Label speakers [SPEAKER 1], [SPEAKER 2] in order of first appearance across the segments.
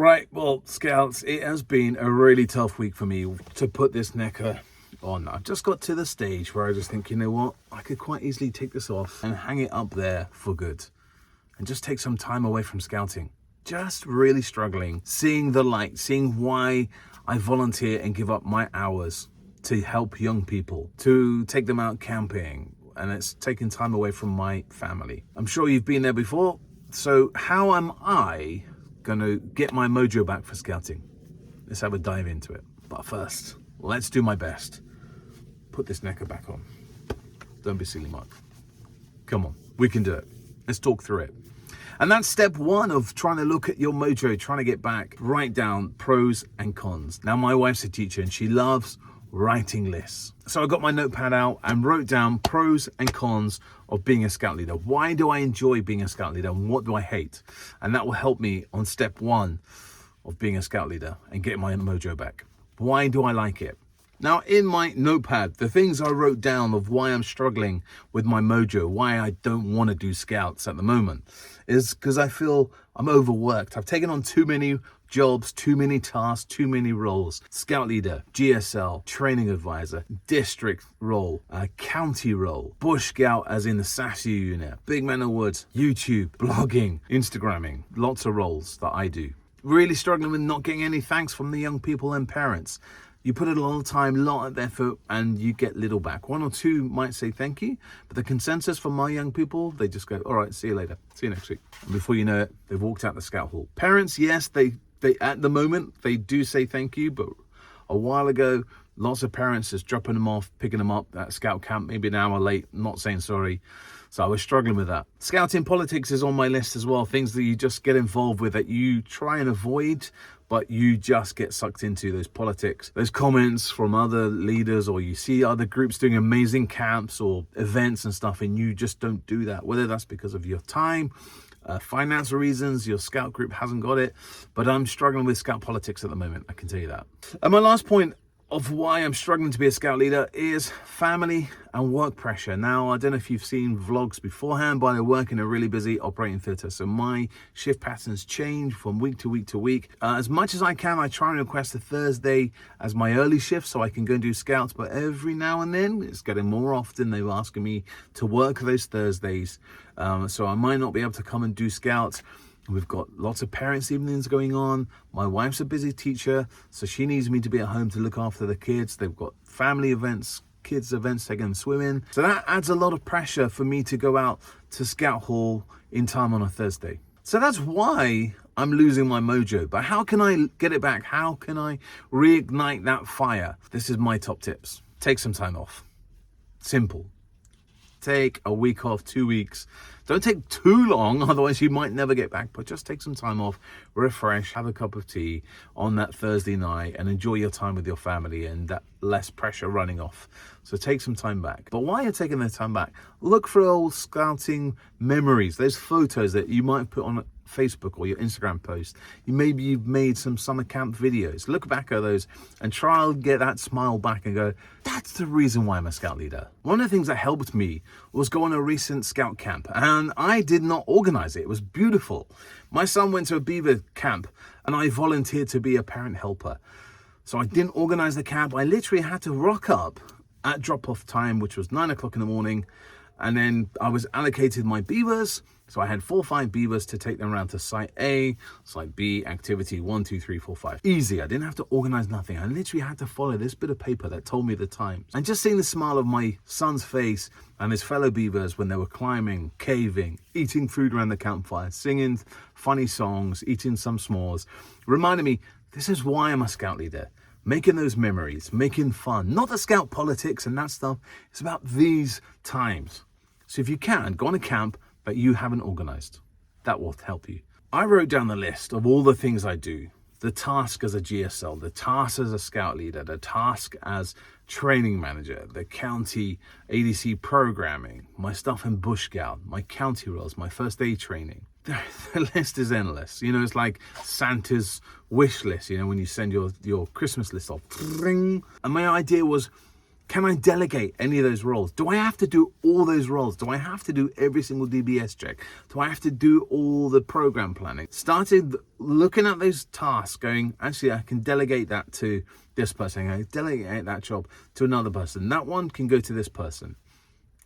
[SPEAKER 1] Right, well, Scouts, it has been a really tough week for me to put this necker on. I've just got to the stage where I just think, you know what, I could quite easily take this off and hang it up there for good and just take some time away from scouting. Just really struggling, seeing the light, seeing why I volunteer and give up my hours to help young people, to take them out camping, and it's taking time away from my family. I'm sure you've been there before, so how am I gonna get my mojo back for scouting? Let's have a dive into it. But first, let's do my best. Put this necker back on. Don't be silly, Mark. Come on, we can do it. Let's talk through it. And that's step one of trying to look at your mojo, trying to get back. Write down pros and cons. Now, my wife's a teacher and she loves writing lists. So I got my notepad out and wrote down pros and cons of being a scout leader. Why do I enjoy being a scout leader and what do I hate? And that will help me on step one of being a scout leader and getting my mojo back. Why do I like it? Now, in my notepad, the things I wrote down of why I'm struggling with my mojo, why I don't want to do scouts at the moment, is because I feel I'm overworked. I've taken on too many jobs, too many tasks, too many roles. Scout leader, GSL, training advisor, district role, county role, Bush Scout as in the SASU unit, Big Man of Woods, YouTube, blogging, Instagramming, lots of roles that I do. Really struggling with not getting any thanks from the young people and parents. You put in a lot of time, a lot of effort, and you get little back. One or two might say thank you, but the consensus from my young people, they just go, all right, see you later. See you next week. And before you know it, they've walked out the scout hall. Parents, yes, they at the moment, they do say thank you, but a while ago, lots of parents just dropping them off, picking them up at scout camp, maybe an hour late, not saying sorry. So I was struggling with that. Scouting politics is on my list as well. Things that you just get involved with that you try and avoid, but you just get sucked into those politics. Those comments from other leaders, or you see other groups doing amazing camps or events and stuff, and you just don't do that. Whether that's because of your time, financial reasons, your scout group hasn't got it. But I'm struggling with scout politics at the moment, I can tell you that. And my last point of why I'm struggling to be a scout leader is family and work pressure. Now, I don't know if you've seen vlogs beforehand, but I work in a really busy operating theatre. So my shift patterns change from week to week to week. As much as I can, I try and request a Thursday as my early shift so I can go and do scouts. But every now and then, it's getting more often, they're asking me to work those Thursdays. So I might not be able to come and do scouts. We've got lots of parents' evenings going on. My wife's a busy teacher, so she needs me to be at home to look after the kids. They've got family events, kids events, taking them swimming. So that adds a lot of pressure for me to go out to Scout Hall in time on a Thursday. So that's why I'm losing my mojo. But how can I get it back? How can I reignite that fire? This is my top tips. Take some time off. Simple. Take a week off, 2 weeks. Don't take too long, otherwise you might never get back, but just take some time off, refresh, have a cup of tea on that Thursday night and enjoy your time with your family and that less pressure running off. So take some time back. But while you're taking that time back, look for old scouting memories, those photos that you might put on Facebook or your Instagram post. Maybe you've made some summer camp videos. Look back at those and try and get that smile back and go, that's the reason why I'm a scout leader. One of the things that helped me was go on a recent scout camp, and I did not organize it. It was beautiful. My son went to a beaver camp and I volunteered to be a parent helper. So I didn't organize the camp. I literally had to rock up at drop-off time, which was 9 o'clock in the morning. And then I was allocated my beavers. So I had 4 or 5 beavers to take them around to site A, site B, activity 1, 2, 3, 4, 5. Easy. I didn't have to organize nothing. I literally had to follow this bit of paper that told me the times. And just seeing the smile of my son's face and his fellow beavers when they were climbing, caving, eating food around the campfire, singing funny songs, eating some s'mores, reminded me, this is why I'm a scout leader. Making those memories, making fun. Not the scout politics and that stuff. It's about these times. So if you can, go on a camp that you haven't organized. That will help you. I wrote down the list of all the things I do. The task as a GSL, the task as a scout leader, the task as training manager, the county ADC programming, my stuff in Bush Scout, my county roles, my first aid training. The list is endless. You know, it's like Santa's wish list, you know, when you send your Christmas list off. And my idea was, Can I delegate any of those roles? Do I have to do all those roles? Do I have to do every single DBS check? Do I have to do all the program planning? Started looking at those tasks going, actually, I can delegate that to this person. I can delegate that job to another person. That one can go to this person.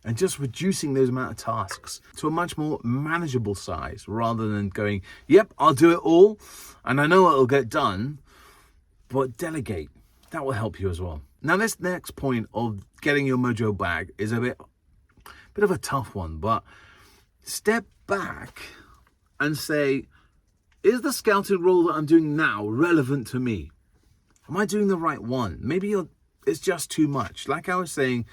[SPEAKER 1] And just reducing those amount of tasks to a much more manageable size rather than going, yep, I'll do it all. And I know it'll get done, but delegate. That will help you as well. Now, this next point of getting your mojo back is a bit of a tough one, but step back and say, is the scouting role that I'm doing now relevant to me? Am I doing the right one? Maybe it's just too much. Like I was saying,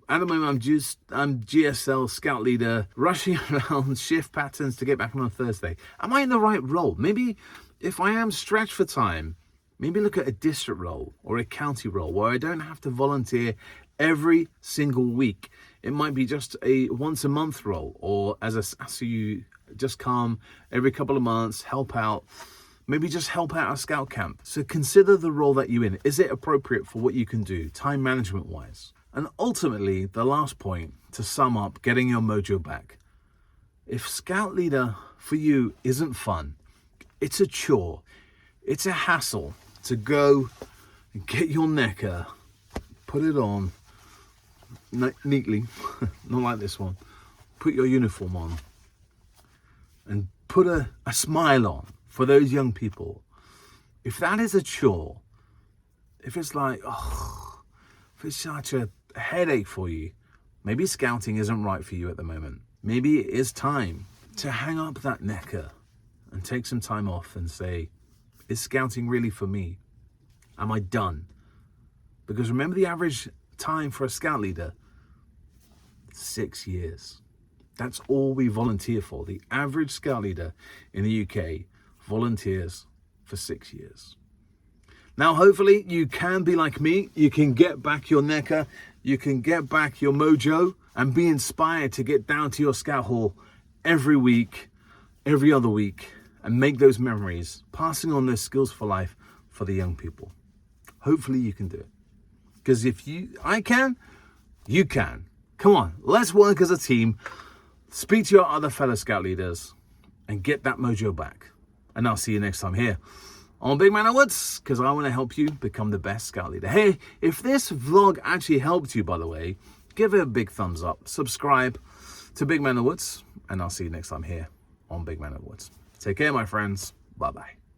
[SPEAKER 1] at the moment, I'm GSL scout leader, rushing around shift patterns to get back on a Thursday. Am I in the right role? Maybe if I am stretched for time, maybe look at a district role or a county role where I don't have to volunteer every single week. It might be just a once a month role, or as a SCU, just come every couple of months, help out. Maybe just help out a scout camp. So consider the role that you're in. Is it appropriate for what you can do, time management wise? And ultimately, the last point, to sum up getting your mojo back. If scout leader for you isn't fun, it's a chore, it's a hassle to go and get your necker, put it on neatly, not like this one, put your uniform on and put a smile on for those young people. If that is a chore, if it's like, if it's such a headache for you, maybe scouting isn't right for you at the moment. Maybe it is time to hang up that necker and take some time off and say, is scouting really for me? Am I done? Because remember, the average time for a scout leader, 6 years. That's all we volunteer for. The average scout leader in the UK volunteers for 6 years. Now, hopefully you can be like me. You can get back your necker. You can get back your mojo and be inspired to get down to your scout hall every week, every other week, and make those memories, passing on those skills for life for the young people. Hopefully you can do it. Because if I can, you can. Come on, let's work as a team. Speak to your other fellow scout leaders and get that mojo back. And I'll see you next time here on Big Man of Woods, because I want to help you become the best scout leader. Hey, if this vlog actually helped you, by the way, give it a big thumbs up, subscribe to Big Man of Woods, and I'll see you next time here on Big Man of Woods. Take care, my friends. Bye-bye.